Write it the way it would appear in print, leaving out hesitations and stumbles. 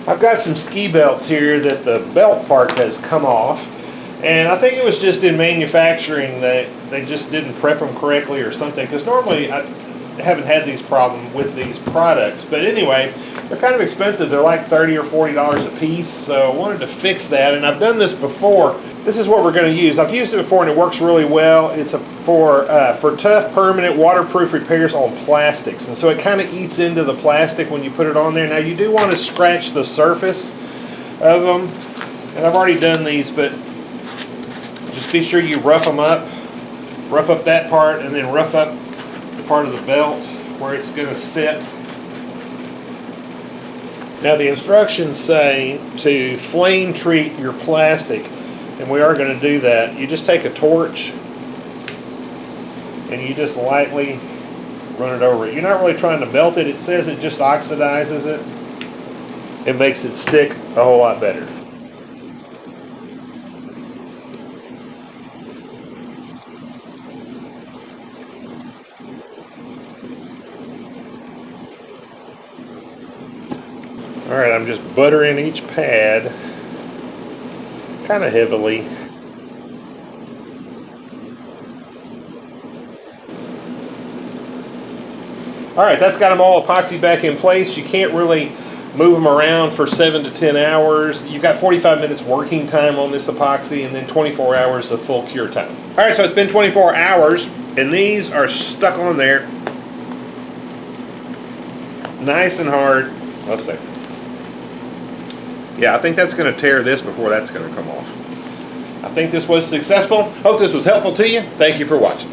I've got some ski belts here that the belt part has come off, and I think it was just in manufacturing that they just didn't prep them correctly or something, because normally I haven't had these problems with these products. But anyway, they're kind of expensive. They're like $30 or $40 a piece, so I wanted to fix that, and I've done this before. This is what we're going to use. I've used it before and it works really well. It's for tough, permanent, waterproof repairs on plastics. And so it kind of eats into the plastic when you put it on there. Now you do want to scratch the surface of them. And I've already done these, but just be sure you rough them up. Rough up that part and then rough up the part of the belt where it's going to sit. Now the instructions say to flame treat your plastic. And we are going to do that. You just take a torch and you just lightly run it over it. You're not really trying to melt it. It says it just oxidizes it. It makes it stick a whole lot better. All right, I'm just buttering each pad kind of heavily. All right, that's got them all epoxy back in place. You can't really move them around for 7 to 10 hours. You've got 45 minutes working time on this epoxy and then 24 hours of full cure time. All right, so it's been 24 hours and these are stuck on there nice and hard. Let's see. Yeah, I think that's going to tear this before that's going to come off. I think this was successful. Hope this was helpful to you. Thank you for watching.